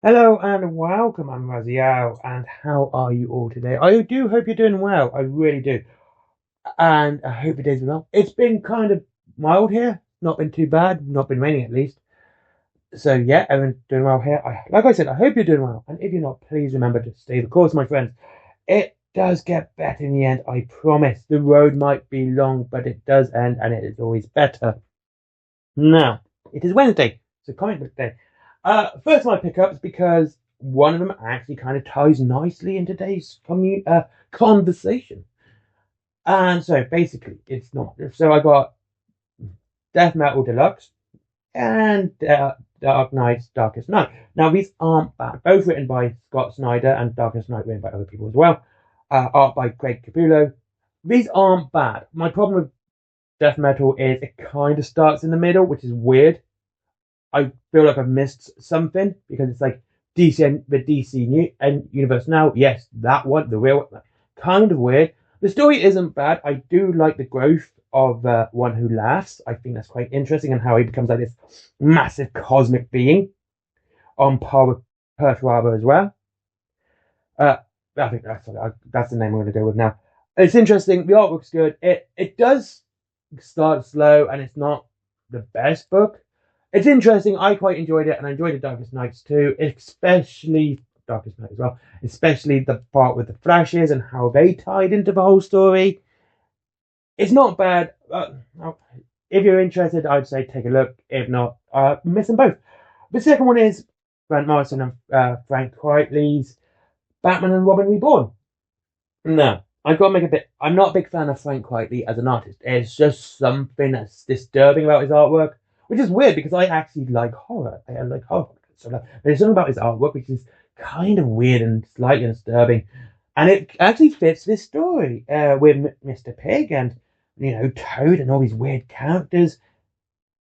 Hello and welcome, I'm Raziel, and how are you all today? I do hope you're doing well, I really do. And I hope your day's been well. It's been kind of mild here, not been too bad, not been raining at least. So yeah, everyone's doing well here. Like I said, I hope you're doing well. And if you're not, please remember to stay the course, my friends. It does get better in the end, I promise. The road might be long, but it does end, and it is always better. Now, it is Wednesday, so comic book day. First of my pickups because one of them actually kind of ties nicely in today's conversation. And so basically, it's not. So I got Death Metal Deluxe and Dark Knight's Darkest Night. Now, these aren't bad. Both written by Scott Snyder and Darkest Night written by other people as well. Art by Greg Capullo. These aren't bad. My problem with Death Metal is it kind of starts in the middle, which is weird. I feel like I've missed something because it's like DC and universe now. Yes, that one, the real one, kind of weird. The story isn't bad. I do like the growth of One Who Laughs. I think that's quite interesting and how he becomes like this massive cosmic being on par with Pertwee as well. Uh, I think that's the name I'm going to go with now. It's interesting. The artwork's good. It does start slow and it's not the best book. It's interesting. I quite enjoyed it, and I enjoyed the Darkest Nights too, especially Darkest Night as well, especially the part with the flashes and how they tied into the whole story. It's not bad. If you're interested, I'd say take a look. If not, miss them both. The second one is Grant Morrison and Frank Quitely's Batman and Robin Reborn. No, I've got to make a bit. I'm not a big fan of Frank Quitely as an artist. It's just something that's disturbing about his artwork, which is weird because I actually like horror. I like horror. So there's something about his artwork which is kind of weird and slightly disturbing, and it actually fits this story with Mr. Pig and Toad and all these weird characters.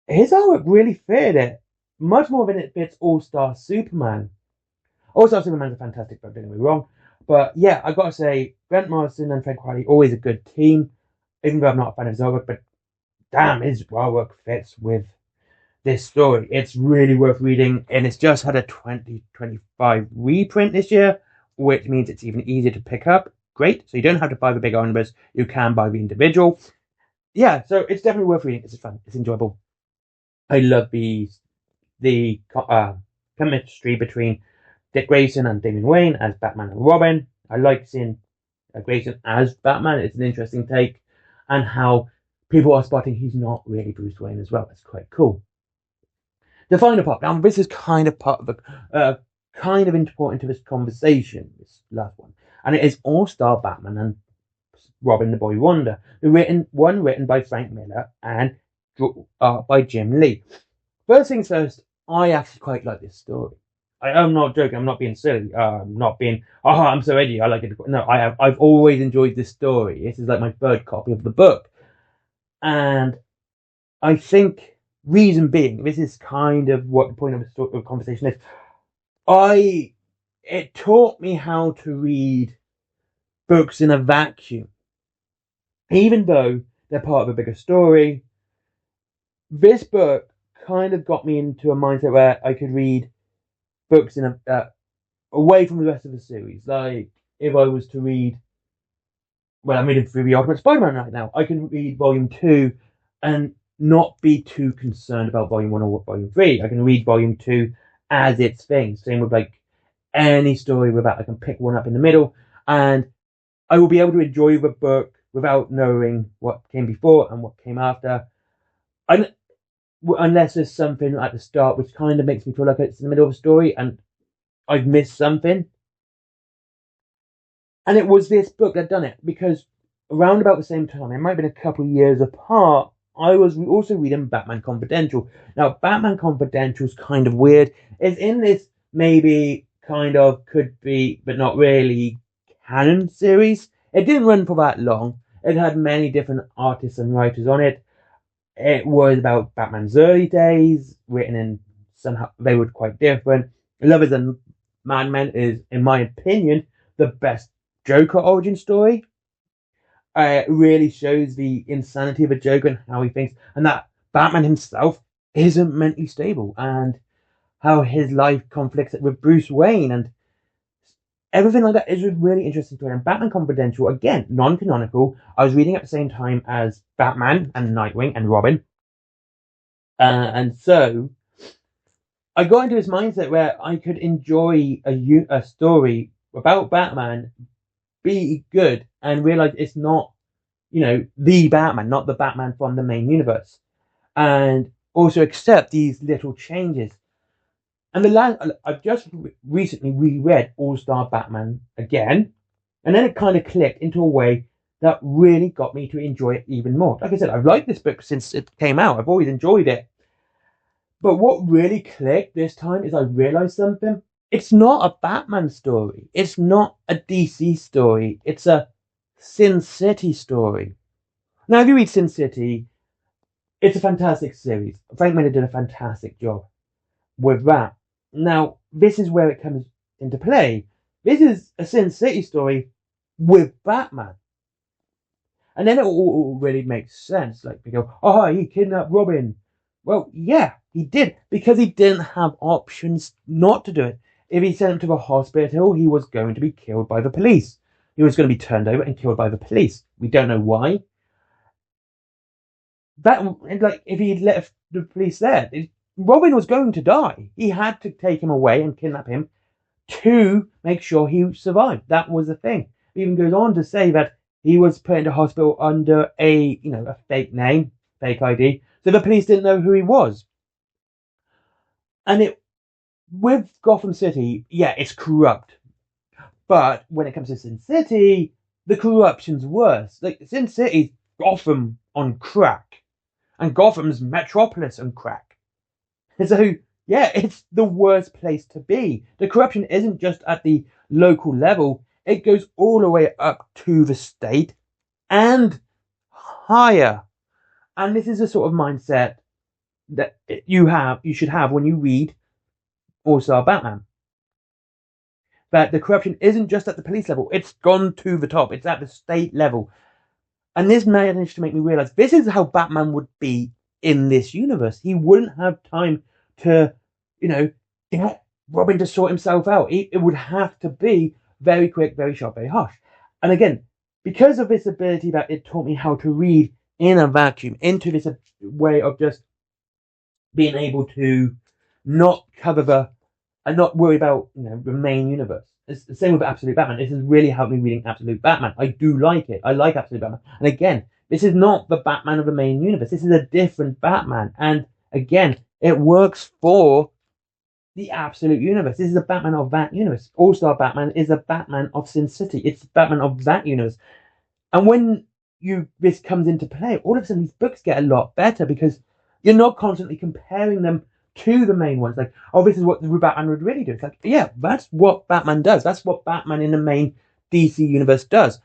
His artwork really fit it much more than it fits All Star Superman. All Star Superman's a fantastic book. Don't get me wrong. But yeah, I've got to say, Grant Morrison and Frank Quitely, always a good team, even though I'm not a fan of his artwork, but damn, his artwork fits with this story. It's really worth reading, and it's just had a 2025 reprint this year, which means it's even easier to pick up. Great. So you don't have to buy the big omnibus, you can buy the individual. Yeah, so it's definitely worth reading. It's fun, it's enjoyable. I love the chemistry between Dick Grayson and Damian Wayne as Batman and Robin. I like seeing Grayson as Batman. It's an interesting take, and how people are spotting he's not really Bruce Wayne as well. That's quite cool. The final part. Now, this is kind of part of the kind of important to this conversation. This last one, and it is All Star Batman and Robin the Boy Wonder. The written by Frank Miller and by Jim Lee. First things first, I actually quite like this story. I'm not joking. I'm not being silly. I'm not being. Oh, I'm so edgy. I like it. No, I have. I've always enjoyed this story. This is like my third copy of the book, and I think reason being, this is kind of what the point of the conversation is. It taught me how to read books in a vacuum, even though they're part of a bigger story. This book kind of got me into a mindset where I could read books in away from the rest of the series. Like if I was to read, well, I'm reading through the Ultimate Spider-Man right now. I can read Volume 2 and not be too concerned about Volume 1 or Volume 3. I can read Volume 2 as its thing. Same with like any story without I can pick one up in the middle, and I will be able to enjoy the book without knowing what came before and what came after. Unless there's something at the start which kind of makes me feel like it's in the middle of a story and I've missed something. And it was this book that done it, because around about the same time, it might have been a couple of years apart, I was also reading Batman Confidential. Now, Batman Confidential is kind of weird. It's in this maybe kind of could be, but not really canon series. It didn't run for that long. It had many different artists and writers on it. It was about Batman's early days, written in somehow they were quite different. Lovers and Madmen is, in my opinion, the best Joker origin story. It really shows the insanity of a Joker and how he thinks, and that Batman himself isn't mentally stable, and how his life conflicts with Bruce Wayne, and everything like that is a really interesting story. And Batman Confidential, again, non-canonical. I was reading at the same time as Batman and Nightwing and Robin. And so I got into this mindset where I could enjoy a story about Batman, be good, and realize it's not, the Batman, not the Batman from the main universe. And also accept these little changes. And I've just recently reread All-Star Batman again, and then it kind of clicked into a way that really got me to enjoy it even more. Like I said, I've liked this book since it came out. I've always enjoyed it. But what really clicked this time is I realized something. It's not a Batman story. It's not a DC story. It's a Sin City story. Now, if you read Sin City, it's a fantastic series. Frank Miller did a fantastic job with that. Now, this is where it comes into play. This is a Sin City story with Batman. And then it all really makes sense. Like, they go, oh, he kidnapped Robin. Well, yeah, he did, because he didn't have options not to do it. If he sent him to the hospital, he was going to be killed by the police. He was going to be turned over and killed by the police. We don't know why. If he left the police there, Robin was going to die. He had to take him away and kidnap him to make sure he survived. That was the thing. It even goes on to say that he was put into hospital under a fake name, fake ID, so the police didn't know who he was. And with Gotham City, yeah, it's corrupt. But when it comes to Sin City, the corruption's worse. Like, Sin City's Gotham on crack. And Gotham's Metropolis on crack. And so, yeah, it's the worst place to be. The corruption isn't just at the local level. It goes all the way up to the state and higher. And this is the sort of mindset that you should have when you read All-Star Batman. That the corruption isn't just at the police level, it's gone to the top, it's at the state level. And this managed to make me realize this is how Batman would be in this universe. He wouldn't have time to, get Robin to sort himself out. It would have to be very quick, very sharp, very harsh. And again, because of this ability that it taught me how to read in a vacuum, into this way of just being able to not cover and not worry about the main universe. It's the same with Absolute Batman. This has really helped me reading Absolute Batman. I do like it. I like Absolute Batman. And again, this is not the Batman of the main universe. This is a different Batman. And again, it works for the Absolute universe. This is a Batman of that universe. All-Star Batman is a Batman of Sin City. It's Batman of that universe. And when this comes into play, all of a sudden these books get a lot better because you're not constantly comparing them to the main ones. Like, oh, this is what the Batman would really do. It's like, yeah, that's what Batman does. That's what Batman in the main DC universe does.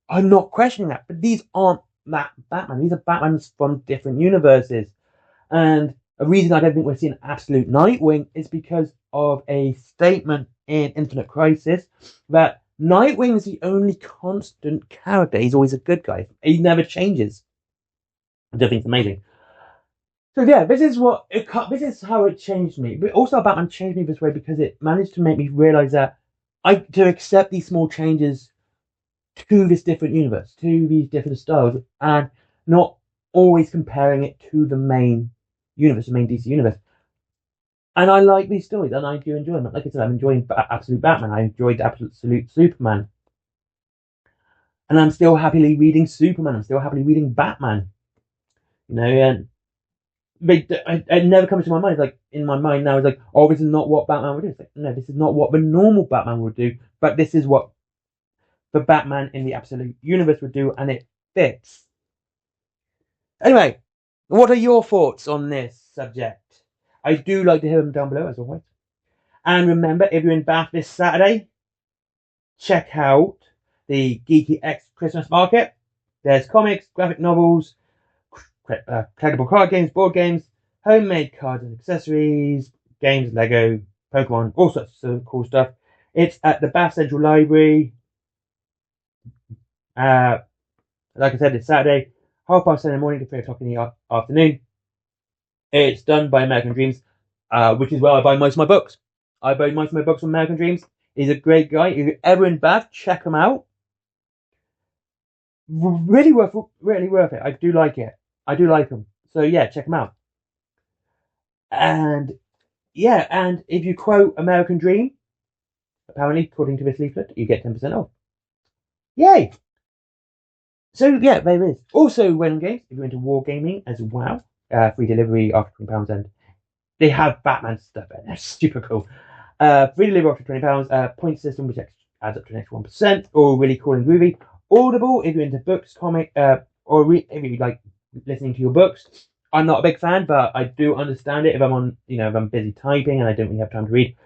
I'm not questioning that, but these aren't that Batman. These are Batmans from different universes. And a reason I don't think we're seeing Absolute Nightwing is because of a statement in Infinite Crisis that Nightwing is the only constant character. He's always a good guy. He never changes. I think it's amazing. So yeah, this is how it changed me. But also Batman changed me this way because it managed to make me realize that to accept these small changes to this different universe, to these different styles, and not always comparing it to the main universe, the main DC universe. And I like these stories, and I do enjoy them. Like I said, I'm enjoying Absolute Batman. I enjoyed Absolute Superman. And I'm still happily reading Superman. I'm still happily reading Batman. And it never comes to my mind. It's like, in my mind now, it's like, oh, this is not what Batman would do. It's like, no, this is not what the normal Batman would do, but this is what the Batman in the Absolute universe would do, and it fits. Anyway, what are your thoughts on this subject? I do like to hear them down below, as always. And remember, if you're in Bath this Saturday, check out the Geeky X Christmas Market. There's comics, graphic novels, collectible card games, board games, homemade cards and accessories, games, Lego, Pokemon, all sorts of cool stuff. It's at the Bath Central Library. Like I said, it's Saturday, 7:30 in the morning to 3 o'clock in the afternoon. It's done by American Dreams. which is where I buy most of my books. I buy most of my books from American Dreams. He's a great guy. If you're ever in Bath, check him out. Really worth it. I do like it. I do like him. So yeah, check him out. And yeah, and if you quote American Dream, apparently, according to this leaflet, you get 10% off. Yay! So yeah, there it is. Also, Wayland Games, if you're into wargaming as well, free delivery after £20, and they have Batman stuff, and they're super cool. Free delivery after £20, point system which adds up to an extra 1%, or really cool and groovy. Audible, if you're into books, comic, or if you like listening to your books. I'm not a big fan, but I do understand it if I'm on, if I'm busy typing and I don't really have time to read.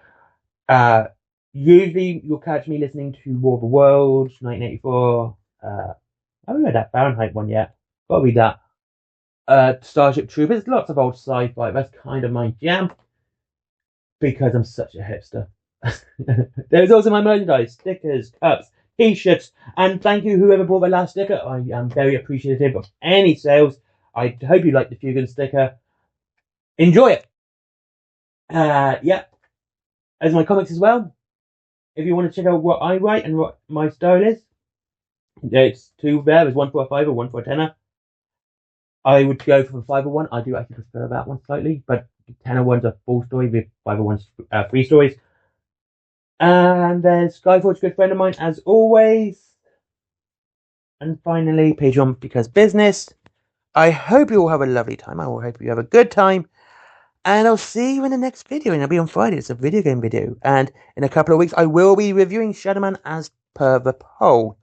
Usually you'll catch me listening to War of the Worlds, 1984. I haven't read that Fahrenheit one yet. Gotta read that. Starship Troopers, lots of old sci-fi. That's kind of my jam because I'm such a hipster. There's also my merchandise, stickers, cups, t-shirts, and thank you whoever bought the last sticker. I am very appreciative of any sales. I hope you like the Fugan sticker. Enjoy it. Yeah. As my comics as well. If you want to check out what I write and what my style is, it's two there. There's one for a £5, one for a £10. I would go for the £5 one. I do actually prefer that one slightly, but the £10 one's a full story, the £5 one's 3 stories. And then Skyforge, good friend of mine, as always. And finally, Patreon, because business. I hope you all have a lovely time. I will hope you have a good time. And I'll see you in the next video. And it'll be on Friday. It's a video game video. And in a couple of weeks, I will be reviewing Shadow Man as per the poll.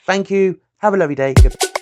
Thank you. Have a lovely day. Goodbye.